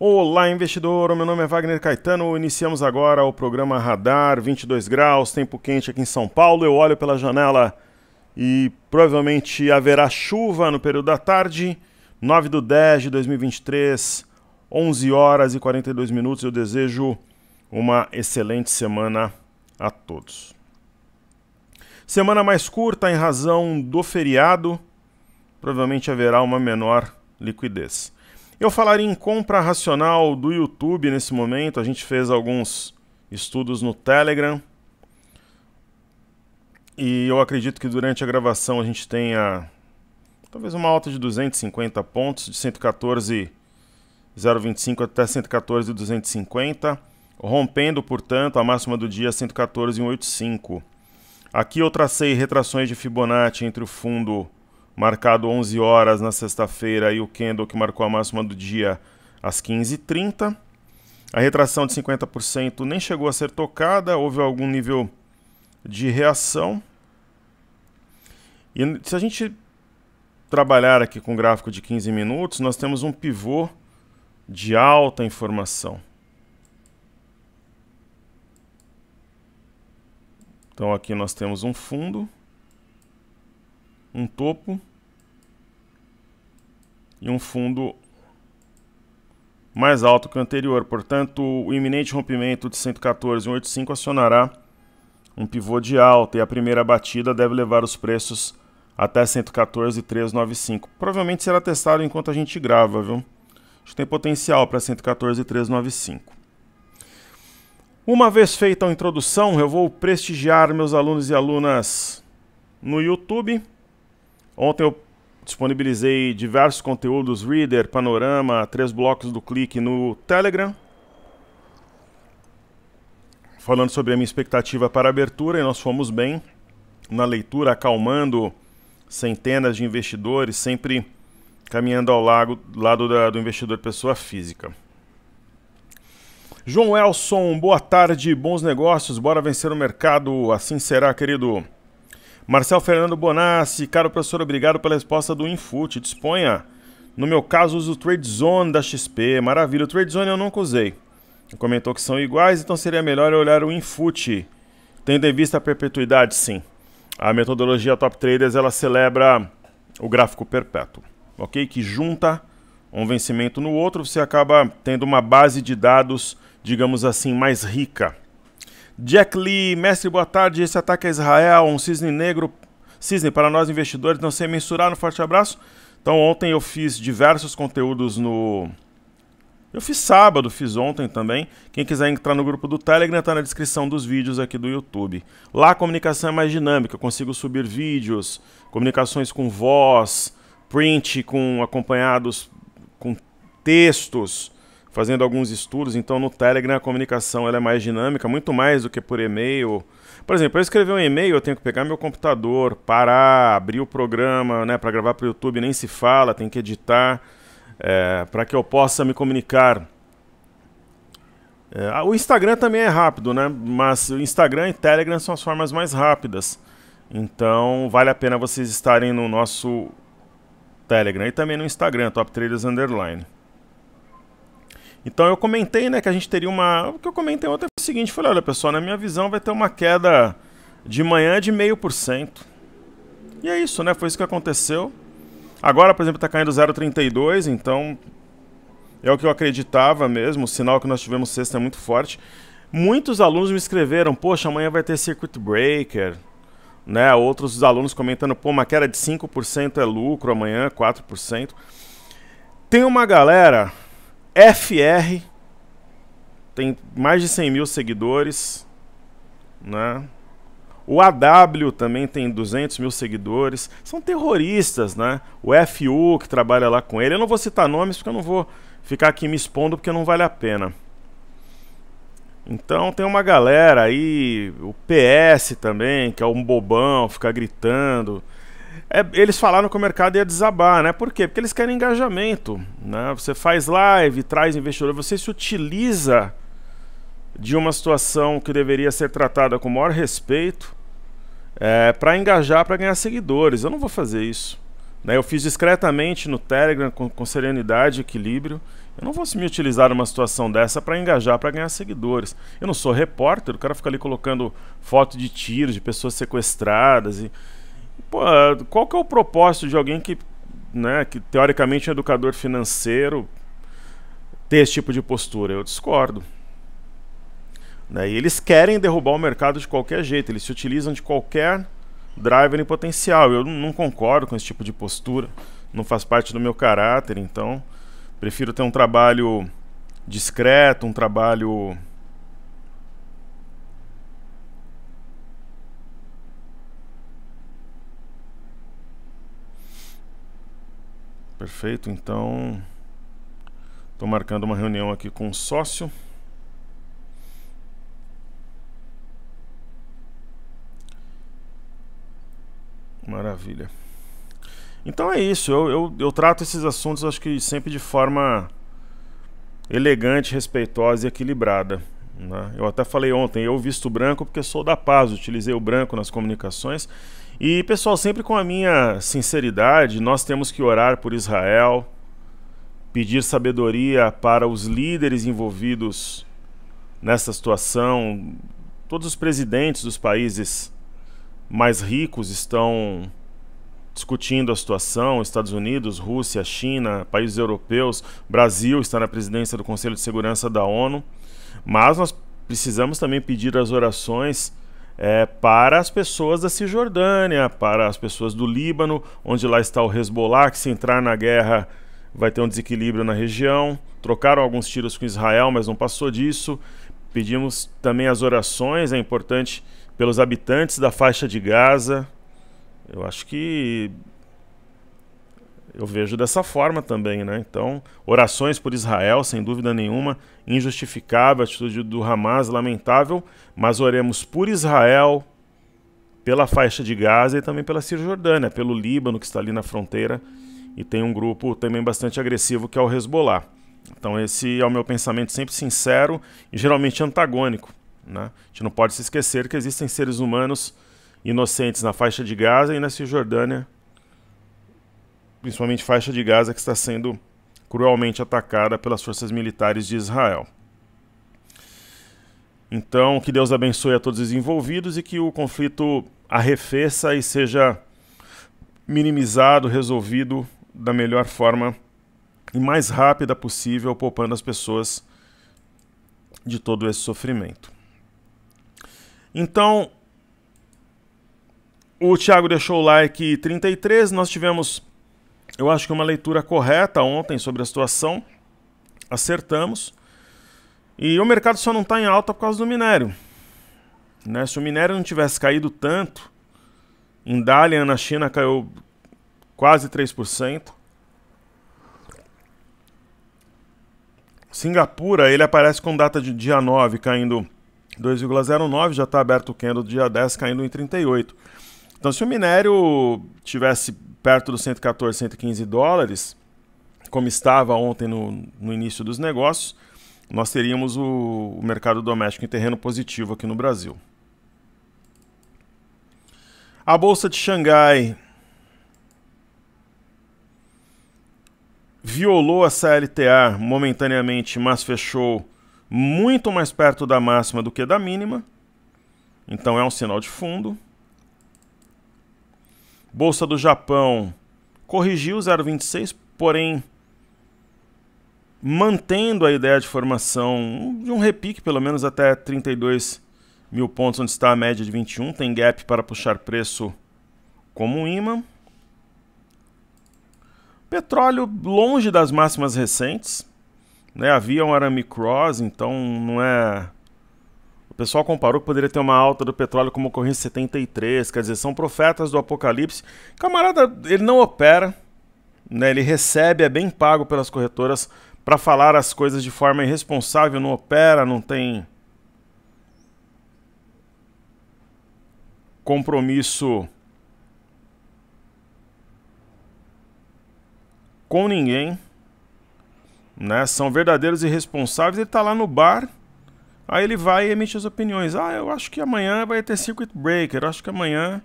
Olá, investidor! Meu nome é Wagner Caetano. Iniciamos agora o programa Radar, 22 graus, tempo quente aqui em São Paulo. Eu olho pela janela e provavelmente haverá chuva no período da tarde. 9/10/2023, 11 horas e 42 minutos. Eu desejo uma excelente semana a todos. Semana mais curta em razão do feriado. Provavelmente haverá uma menor liquidez. Eu falaria em compra racional do YouTube nesse momento. A gente fez alguns estudos no Telegram. E eu acredito que durante a gravação a gente tenha talvez uma alta de 250 pontos, de 114,025 até 114,250. Rompendo, portanto, a máxima do dia 114,185. Aqui eu tracei retrações de Fibonacci entre o fundo marcado 11 horas na sexta-feira e o candle que marcou a máxima do dia às 15h30. A retração de 50% nem chegou a ser tocada, houve algum nível de reação. E se a gente trabalhar aqui com um gráfico de 15 minutos, nós temos um pivô de alta informação. Então aqui nós temos um fundo, um topo e um fundo mais alto que o anterior. Portanto, o iminente rompimento de 114,185 acionará um pivô de alta e a primeira batida deve levar os preços até 114,395. Provavelmente será testado enquanto a gente grava, viu? Acho que tem potencial para 114,395. Uma vez feita a introdução, eu vou prestigiar meus alunos e alunas no YouTube. Ontem eu disponibilizei diversos conteúdos, Reader, Panorama, 3 blocos do clique no Telegram, falando sobre a minha expectativa para a abertura, e nós fomos bem na leitura, acalmando centenas de investidores, sempre caminhando ao lado do investidor pessoa física. João Elson, boa tarde, bons negócios, bora vencer o mercado, assim será, querido. Marcel Fernando Bonassi, caro professor, obrigado pela resposta do Infut, disponha. No meu caso, uso o TradeZone da XP, maravilha, o TradeZone eu nunca usei. Comentou que são iguais, então seria melhor eu olhar o Infut, tendo em vista a perpetuidade, sim. A metodologia Top Traders, ela celebra o gráfico perpétuo, ok? Que junta um vencimento no outro, você acaba tendo uma base de dados, digamos assim, mais rica. Jack Lee, mestre, boa tarde. Esse ataque a Israel, um cisne negro, cisne para nós investidores, não sei mensurar, um forte abraço. Então ontem eu fiz diversos conteúdos no... Eu fiz sábado, fiz ontem também. Quem quiser entrar no grupo do Telegram, está na descrição dos vídeos aqui do YouTube. Lá a comunicação é mais dinâmica, eu consigo subir vídeos, comunicações com voz, print com acompanhados com textos, fazendo alguns estudos. Então no Telegram a comunicação ela é mais dinâmica, muito mais do que por e-mail. Por exemplo, para escrever um e-mail eu tenho que pegar meu computador, parar, abrir o programa, né, para gravar para o YouTube, nem se fala, tem que editar, para que eu possa me comunicar. O Instagram também é rápido, né, mas o Instagram e Telegram são as formas mais rápidas. Então vale a pena vocês estarem no nosso Telegram e também no Instagram, Top Traders Underline. Então eu comentei, né, que a gente teria uma... O que eu comentei ontem foi o seguinte, falei, olha pessoal, na minha visão vai ter uma queda de manhã de 0,5%. E é isso, né, foi isso que aconteceu. Agora, por exemplo, está caindo 0,32, então é o que eu acreditava mesmo, o sinal que nós tivemos sexta é muito forte. Muitos alunos me escreveram, poxa, amanhã vai ter circuit breaker, né, outros alunos comentando, pô, uma queda de 5% é lucro amanhã, 4%. Tem uma galera... FR tem mais de 100 mil seguidores, né? O AW também tem 200 mil seguidores. São terroristas, né? O FU que trabalha lá com ele. Eu não vou citar nomes porque eu não vou ficar aqui me expondo porque não vale a pena. Então tem uma galera aí, o PS também, que é um bobão, fica gritando. Eles falaram que o mercado ia desabar, né? Por quê? Porque eles querem engajamento, né? Você faz live, traz investidor, você se utiliza de uma situação que deveria ser tratada com o maior respeito para engajar, para ganhar seguidores. Eu não vou fazer isso. né? Eu fiz discretamente no Telegram, com serenidade e equilíbrio. Eu não vou me utilizar numa situação dessa para engajar, para ganhar seguidores. Eu não sou repórter, o cara fica ali colocando foto de tiros, de pessoas sequestradas. Pô, qual que é o propósito de alguém que, né, que teoricamente é um educador financeiro, ter esse tipo de postura? Eu discordo. Né? E eles querem derrubar o mercado de qualquer jeito, eles se utilizam de qualquer driver em potencial. Eu não concordo com esse tipo de postura, não faz parte do meu caráter, então prefiro ter um trabalho discreto, um trabalho perfeito. Então estou marcando uma reunião aqui com um sócio. Maravilha. Então é isso, eu trato esses assuntos, acho que sempre de forma elegante, respeitosa e equilibrada, né? Eu até falei ontem, eu visto branco porque sou da paz, utilizei o branco nas comunicações. E pessoal, sempre com a minha sinceridade, nós temos que orar por Israel, pedir sabedoria para os líderes envolvidos nessa situação. Todos os presidentes dos países mais ricos estão discutindo a situação, Estados Unidos, Rússia, China, países europeus, Brasil está na presidência do Conselho de Segurança da ONU, mas nós precisamos também pedir as orações para as pessoas da Cisjordânia, para as pessoas do Líbano, onde lá está o Hezbollah, que se entrar na guerra vai ter um desequilíbrio na região. Trocaram alguns tiros com Israel, mas não passou disso. Pedimos também as orações, é importante, pelos habitantes da faixa de Gaza. Eu acho que eu vejo dessa forma também, né? Então, orações por Israel, sem dúvida nenhuma, injustificável, a atitude do Hamas, lamentável, mas oremos por Israel, pela faixa de Gaza e também pela Cisjordânia, pelo Líbano, que está ali na fronteira, e tem um grupo também bastante agressivo, que é o Hezbollah. Então esse é o meu pensamento sempre sincero e geralmente antagônico, né? A gente não pode se esquecer que existem seres humanos inocentes na faixa de Gaza e na Cisjordânia, principalmente faixa de Gaza, que está sendo cruelmente atacada pelas forças militares de Israel. Então, que Deus abençoe a todos os envolvidos e que o conflito arrefeça e seja minimizado, resolvido da melhor forma e mais rápida possível, poupando as pessoas de todo esse sofrimento. Então, o Thiago deixou o like 33, nós tivemos, eu acho que uma leitura correta ontem sobre a situação, acertamos, e o mercado só não está em alta por causa do minério, né? Se o minério não tivesse caído tanto, em Dalian na China caiu quase 3%, Singapura, ele aparece com data de dia 9 caindo 2,09, já está aberto o candle do dia 10 caindo em 38. Então se o minério tivesse perto dos 114, 115 dólares, como estava ontem no início dos negócios, nós teríamos o mercado doméstico em terreno positivo aqui no Brasil. A Bolsa de Xangai violou a CLTA momentaneamente, mas fechou muito mais perto da máxima do que da mínima. Então é um sinal de fundo. Bolsa do Japão corrigiu 0,26, porém mantendo a ideia de formação de um repique, pelo menos até 32 mil pontos, onde está a média de 21. Tem gap para puxar preço como um imã. Petróleo longe das máximas recentes, né? Havia um arame cross, então não é... O pessoal comparou que poderia ter uma alta do petróleo como ocorreu em 73, quer dizer, são profetas do apocalipse. Camarada, ele não opera, né? Ele recebe, é bem pago pelas corretoras para falar as coisas de forma irresponsável, não opera, não tem compromisso com ninguém, né? São verdadeiros irresponsáveis. Ele está lá no bar, aí ele vai e emite as opiniões. Ah, eu acho que amanhã vai ter circuit breaker, eu acho que amanhã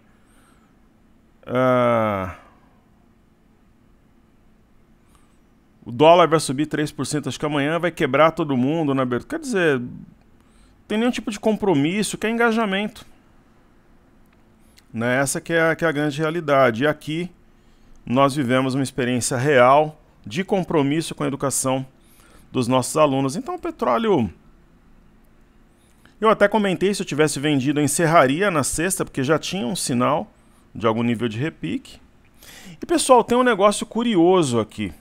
O dólar vai subir 3%, acho que amanhã vai quebrar todo mundo na abertura. Quer dizer, não tem nenhum tipo de compromisso, que é engajamento. Né? Essa que é a grande realidade. E aqui nós vivemos uma experiência real de compromisso com a educação dos nossos alunos. Então o petróleo... Eu até comentei, se eu tivesse vendido, eu encerraria na sexta, porque já tinha um sinal de algum nível de repique. E pessoal, tem um negócio curioso aqui.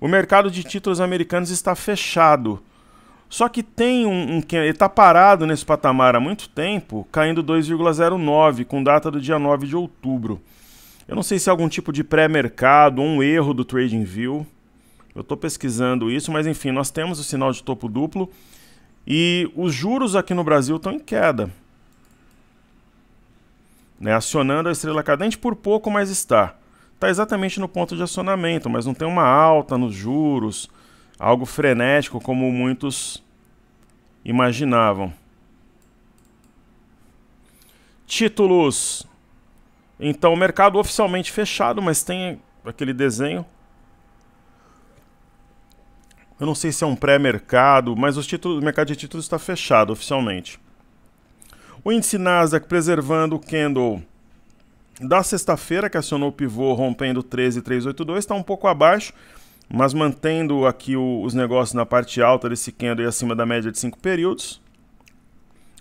O mercado de títulos americanos está fechado. Só que tem ele está parado nesse patamar há muito tempo, caindo 2,09, com data do dia 9 de outubro. Eu não sei se é algum tipo de pré-mercado ou um erro do TradingView. Eu estou pesquisando isso, mas enfim, nós temos o sinal de topo duplo e os juros aqui no Brasil estão em queda. Né? Acionando a estrela cadente por pouco, mas está. Está exatamente no ponto de acionamento, mas não tem uma alta nos juros, algo frenético como muitos imaginavam. Títulos. Então, o mercado oficialmente fechado, mas tem aquele desenho. Eu não sei se é um pré-mercado, mas o mercado de títulos está fechado oficialmente. O índice Nasdaq preservando o candle da sexta-feira, que acionou o pivô rompendo 13.382, está um pouco abaixo, mas mantendo aqui os negócios na parte alta desse candle e acima da média de 5 períodos.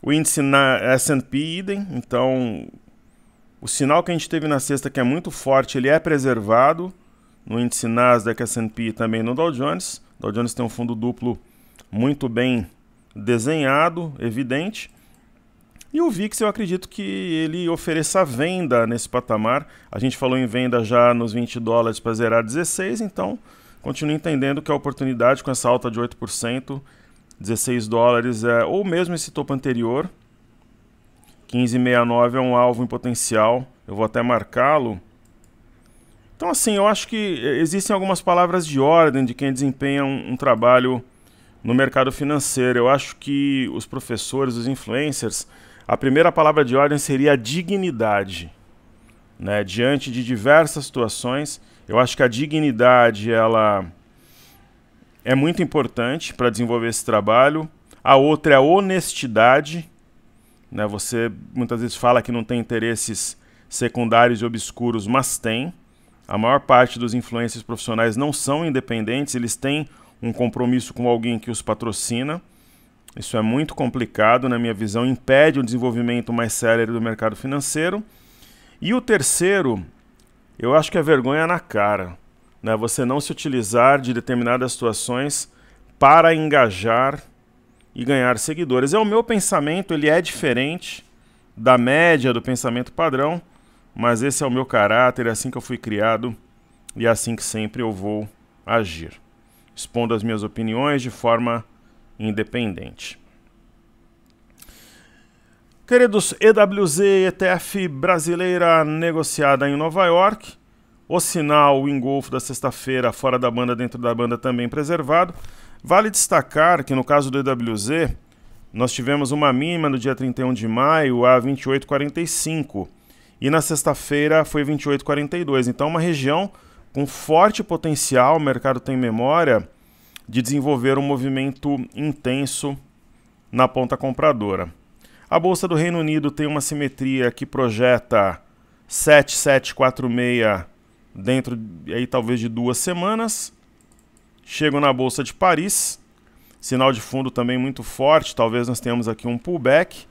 O índice na S&P idem, então o sinal que a gente teve na sexta, que é muito forte, ele é preservado no índice Nasdaq, S&P e também no Dow Jones. O Dow Jones tem um fundo duplo muito bem desenhado, evidente. E o VIX, eu acredito que ele ofereça venda nesse patamar. A gente falou em venda já nos 20 dólares para zerar 16, então continuo entendendo que a oportunidade com essa alta de 8%, 16 dólares, ou mesmo esse topo anterior, 15,69 é um alvo em potencial. Eu vou até marcá-lo. Então, assim, eu acho que existem algumas palavras de ordem de quem desempenha um trabalho no mercado financeiro. Eu acho que os professores, os influencers, a primeira palavra de ordem seria a dignidade. Né? Diante de diversas situações, eu acho que a dignidade ela é muito importante para desenvolver esse trabalho. A outra é a honestidade. Né? Você muitas vezes fala que não tem interesses secundários e obscuros, mas tem. A maior parte dos influencers profissionais não são independentes, eles têm um compromisso com alguém que os patrocina. Isso é muito complicado, na minha visão, impede o desenvolvimento mais célere do mercado financeiro. E o terceiro, eu acho que é vergonha na cara. Né? Você não se utilizar de determinadas situações para engajar e ganhar seguidores. É o meu pensamento, ele é diferente da média do pensamento padrão, mas esse é o meu caráter, é assim que eu fui criado e é assim que sempre eu vou agir. Expondo as minhas opiniões de forma independente. Queridos, EWZ ETF brasileira negociada em Nova York. O sinal, o engolfo da sexta-feira fora da banda, dentro da banda também preservado. Vale destacar que no caso do EWZ, nós tivemos uma mínima no dia 31 de maio a 28,45 e na sexta-feira foi 28,42. Então uma região com forte potencial, o mercado tem memória de desenvolver um movimento intenso na ponta compradora. A Bolsa do Reino Unido tem uma simetria que projeta 7,746 dentro aí, talvez de 2 semanas. Chego na Bolsa de Paris, sinal de fundo também muito forte, talvez nós tenhamos aqui um pullback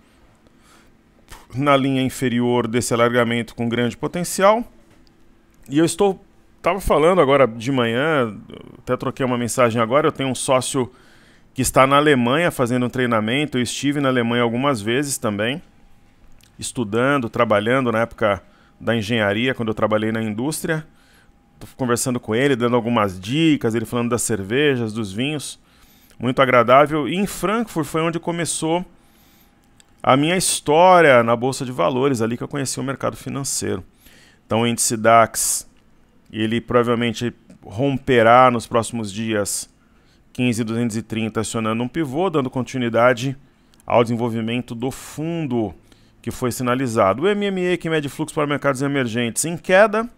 na linha inferior desse alargamento com grande potencial. E eu estava falando agora de manhã, até troquei uma mensagem agora, eu tenho um sócio que está na Alemanha fazendo um treinamento, eu estive na Alemanha algumas vezes também, estudando, trabalhando na época da engenharia, quando eu trabalhei na indústria. Estou conversando com ele, dando algumas dicas, ele falando das cervejas, dos vinhos, muito agradável. E em Frankfurt foi onde começou a minha história na Bolsa de Valores, ali que eu conheci o mercado financeiro. Então o índice DAX, ele provavelmente romperá nos próximos dias 15.230, acionando um pivô, dando continuidade ao desenvolvimento do fundo que foi sinalizado. O MME, que mede fluxo para mercados emergentes, em queda.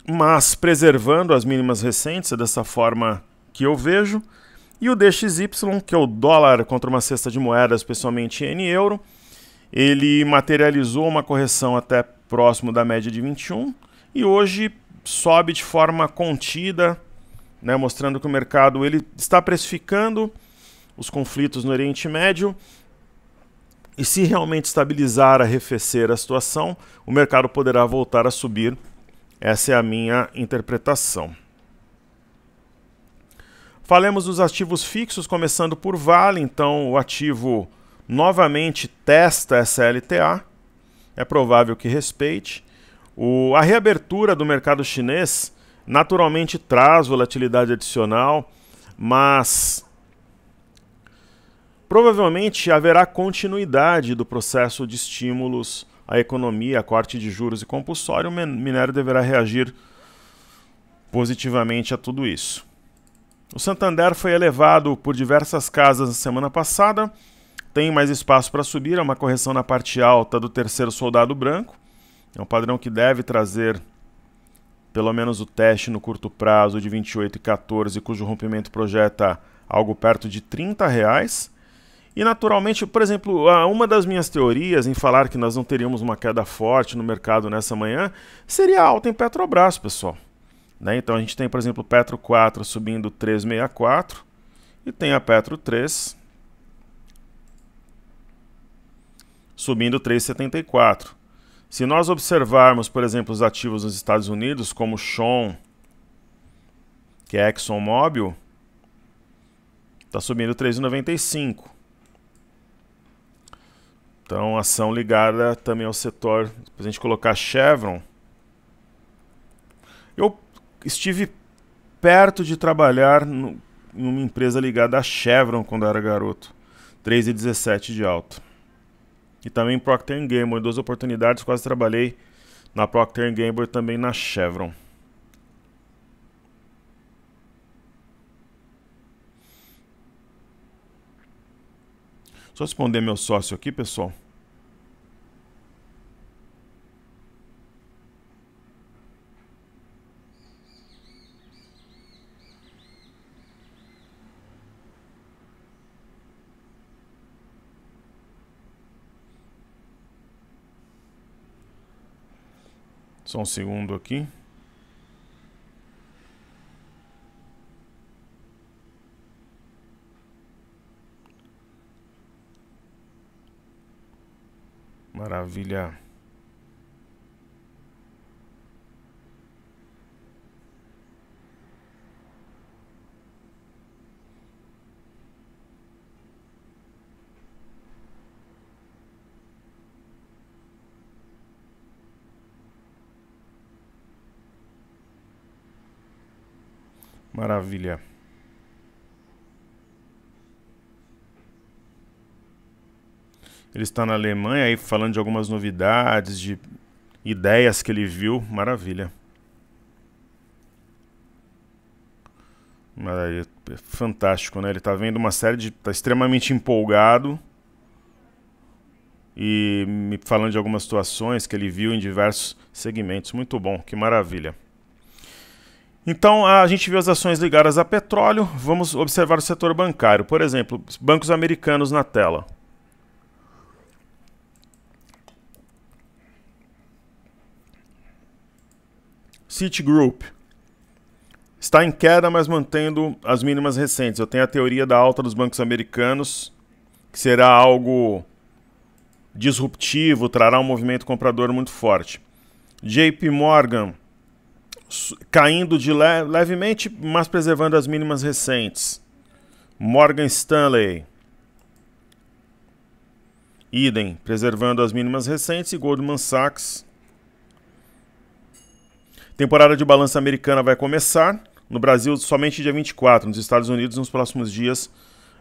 mas preservando as mínimas recentes, é dessa forma que eu vejo. E o DXY, que é o dólar contra uma cesta de moedas, especialmente N euro, ele materializou uma correção até próximo da média de 21 e hoje sobe de forma contida, né, mostrando que o mercado ele está precificando os conflitos no Oriente Médio e se realmente estabilizar, arrefecer a situação, o mercado poderá voltar a subir. Essa é a minha interpretação. Falemos dos ativos fixos, começando por Vale. Então, o ativo novamente testa essa LTA. É provável que respeite. A reabertura do mercado chinês naturalmente traz volatilidade adicional, mas provavelmente haverá continuidade do processo de estímulos à economia, corte de juros e compulsório. O minério deverá reagir positivamente a tudo isso. O Santander foi elevado por diversas casas na semana passada, tem mais espaço para subir, é uma correção na parte alta do terceiro soldado branco, é um padrão que deve trazer pelo menos o teste no curto prazo de 28,14, cujo rompimento projeta algo perto de R$30. E naturalmente, por exemplo, uma das minhas teorias em falar que nós não teríamos uma queda forte no mercado nessa manhã seria a alta em Petrobras, pessoal. Né? Então a gente tem, por exemplo, o Petro 4 subindo 3,64 e tem a Petro 3 subindo 3,74. Se nós observarmos, por exemplo, os ativos nos Estados Unidos, como o Chon, que é ExxonMobil, está subindo 3,95. Então, ação ligada também ao setor. Se a gente colocar Chevron, eu estive perto de trabalhar em uma empresa ligada a Chevron quando eu era garoto. 3,17 de alta. E também Procter & Gamble, em duas oportunidades, quase trabalhei na Procter & Gamble e também na Chevron. Só responder meu sócio aqui, pessoal. Só um segundo aqui. Maravilha. Maravilha. Ele está na Alemanha aí falando de algumas novidades, de ideias que ele viu. Maravilha. Maravilha. Fantástico, né? Ele está vendo uma série de... Está extremamente empolgado. E me falando de algumas situações que ele viu em diversos segmentos. Muito bom, que maravilha. Então, a gente viu as ações ligadas a petróleo. Vamos observar o setor bancário. Por exemplo, bancos americanos na tela. Citigroup está em queda, mas mantendo as mínimas recentes. Eu tenho a teoria da alta dos bancos americanos, que será algo disruptivo, trará um movimento comprador muito forte. JP Morgan caindo de levemente, mas preservando as mínimas recentes. Morgan Stanley, idem, preservando as mínimas recentes. E Goldman Sachs. Temporada de balança americana vai começar. No Brasil, somente dia 24. Nos Estados Unidos, nos próximos dias,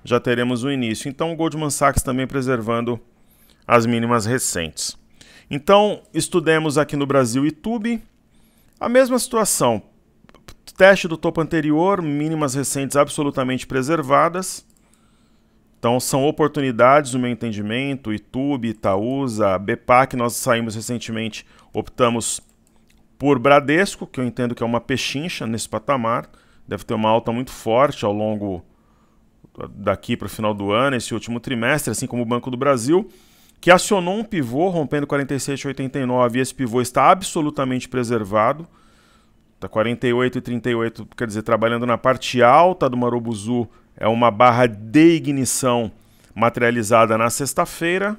já teremos o início. Então, o Goldman Sachs também preservando as mínimas recentes. Então, estudemos aqui no Brasil YouTube. A mesma situação, teste do topo anterior, mínimas recentes absolutamente preservadas. Então são oportunidades, no meu entendimento, YouTube, Itaúsa, BPAC, nós saímos recentemente, optamos por Bradesco, que eu entendo que é uma pechincha nesse patamar, deve ter uma alta muito forte ao longo daqui para o final do ano, esse último trimestre, assim como o Banco do Brasil, que acionou um pivô rompendo 47,89 e esse pivô está absolutamente preservado. Está 48,38, quer dizer, trabalhando na parte alta do Marubozu, é uma barra de ignição materializada na sexta-feira.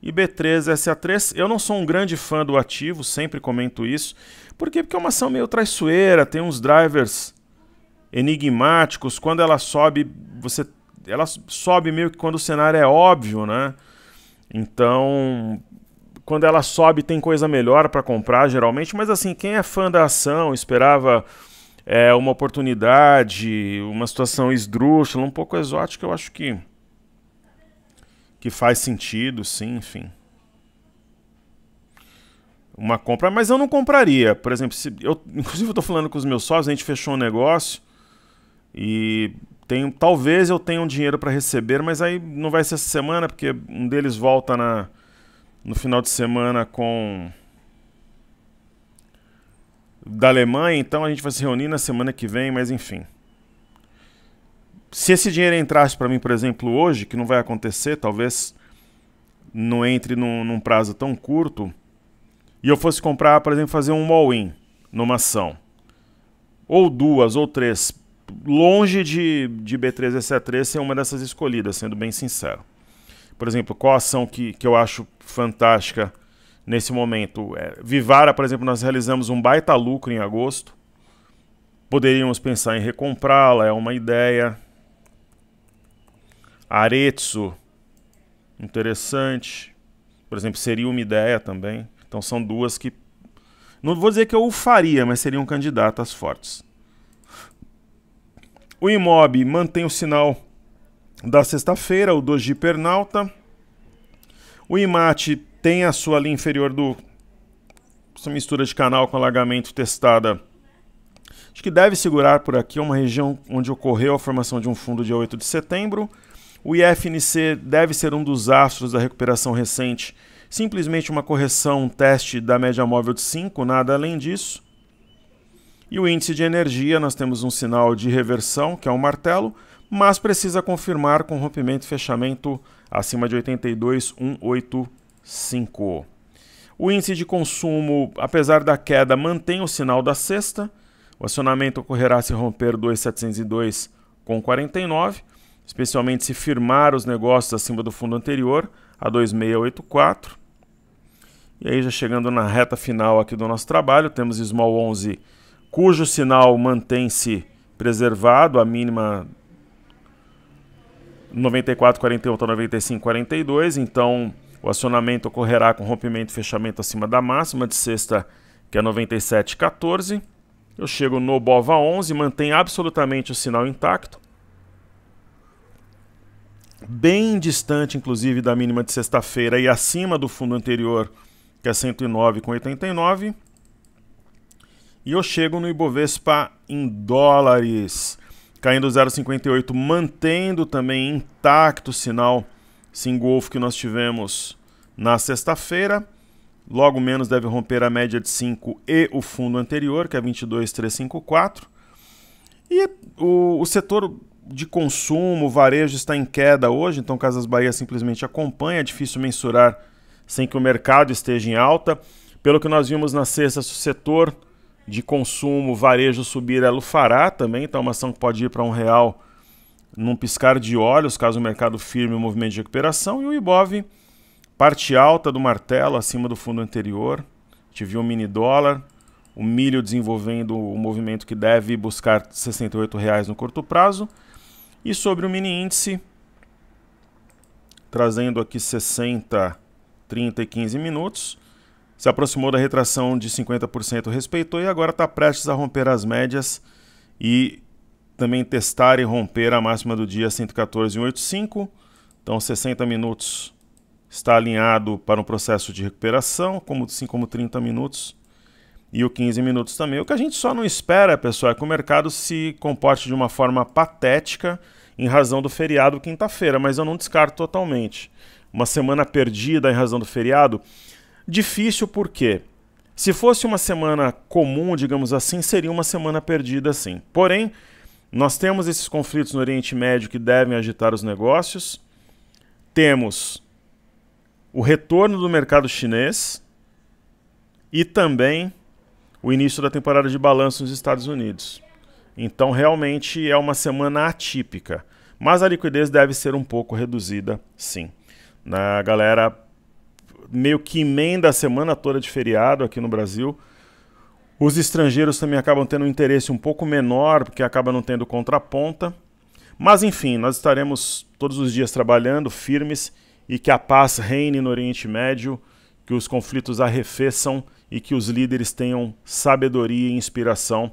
E B3, SA3, eu não sou um grande fã do ativo, sempre comento isso. Por quê? Porque é uma ação meio traiçoeira, tem uns drivers enigmáticos. Quando ela sobe, ela sobe meio que quando o cenário é óbvio, né? Então, quando ela sobe tem coisa melhor para comprar, geralmente. Mas assim, quem é fã da ação, esperava uma oportunidade, uma situação esdrúxula, um pouco exótica, eu acho que faz sentido, sim, enfim. Uma compra, mas eu não compraria. Por exemplo, inclusive eu estou falando com os meus sócios, a gente fechou um negócio e talvez eu tenha um dinheiro para receber, mas aí não vai ser essa semana, porque um deles volta no final de semana da Alemanha, então a gente vai se reunir na semana que vem, mas enfim. Se esse dinheiro entrasse para mim, por exemplo, hoje, que não vai acontecer, talvez não entre num prazo tão curto, e eu fosse comprar, por exemplo, fazer um all-in numa ação, ou duas, ou três, longe de B3 e SA3 ser uma dessas escolhidas, sendo bem sincero. Por exemplo, qual ação que eu acho fantástica nesse momento? Vivara, por exemplo, nós realizamos um baita lucro em agosto, poderíamos pensar em recomprá-la, é uma ideia. Aretsu, interessante. Por exemplo, seria uma ideia também. Então são duas que... Não vou dizer que eu o faria, mas seriam candidatas fortes. O Imob mantém o sinal da sexta-feira, o Doji Pernalta. O Imate tem a sua linha inferior essa mistura de canal com alargamento testada. Acho que deve segurar por aqui, uma região onde ocorreu a formação de um fundo dia 8 de setembro. O IFNC deve ser um dos astros da recuperação recente, simplesmente uma correção, um teste da média móvel de 5, nada além disso. E o índice de energia, nós temos um sinal de reversão, que é um martelo, mas precisa confirmar com rompimento e fechamento acima de 82,185. O índice de consumo, apesar da queda, mantém o sinal da sexta. O acionamento ocorrerá se romper 2.702,49, especialmente se firmar os negócios acima do fundo anterior, a 2.684. E aí, já chegando na reta final aqui do nosso trabalho, temos Small 11, cujo sinal mantém-se preservado, a mínima 94,48 a 95,42. Então, o acionamento ocorrerá com rompimento e fechamento acima da máxima de sexta, que é 97,14. Eu chego no BOVA 11, mantém absolutamente o sinal intacto, bem distante, inclusive, da mínima de sexta-feira e acima do fundo anterior, que é 109,89. E eu chego no Ibovespa em dólares, caindo 0,58, mantendo também intacto o sinal Singolf que nós tivemos na sexta-feira. Logo menos deve romper a média de 5 e o fundo anterior, que é 22,354. E o setor de consumo, o varejo, está em queda hoje, então Casas Bahia simplesmente acompanha. É difícil mensurar sem que o mercado esteja em alta. Pelo que nós vimos na sexta, se o setor de consumo, varejo subir, ela o fará também. Então é uma ação que pode ir para R$1 num piscar de olhos, caso o mercado firme o movimento de recuperação. E o Ibov, parte alta do martelo, acima do fundo anterior. A gente viu o mini dólar, o milho desenvolvendo o movimento que deve buscar R$ 68,00 no curto prazo. E sobre o mini índice, trazendo aqui 60, 30 e 15 minutos, se aproximou da retração de 50%, respeitou, e agora está prestes a romper as médias e também testar e romper a máxima do dia 114,85. Então 60 minutos está alinhado para um processo de recuperação, assim como 30 minutos e o 15 minutos também. O que a gente só não espera, pessoal, é que o mercado se comporte de uma forma patética em razão do feriado quinta-feira, mas eu não descarto totalmente. Uma semana perdida em razão do feriado, difícil porque Se fosse uma semana comum, digamos assim, seria uma semana perdida, sim. Porém, nós temos esses conflitos no Oriente Médio que devem agitar os negócios. Temos o retorno do mercado chinês e também o início da temporada de balanço nos Estados Unidos. Então, realmente é uma semana atípica. Mas a liquidez deve ser um pouco reduzida, sim. A galera meio que emenda a semana toda de feriado aqui no Brasil. Os estrangeiros também acabam tendo um interesse um pouco menor, porque acaba não tendo contraponta. Mas enfim, nós estaremos todos os dias trabalhando firmes e que a paz reine no Oriente Médio, que os conflitos arrefeçam e que os líderes tenham sabedoria e inspiração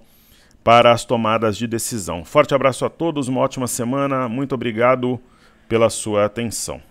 para as tomadas de decisão. Forte abraço a todos, uma ótima semana, muito obrigado pela sua atenção.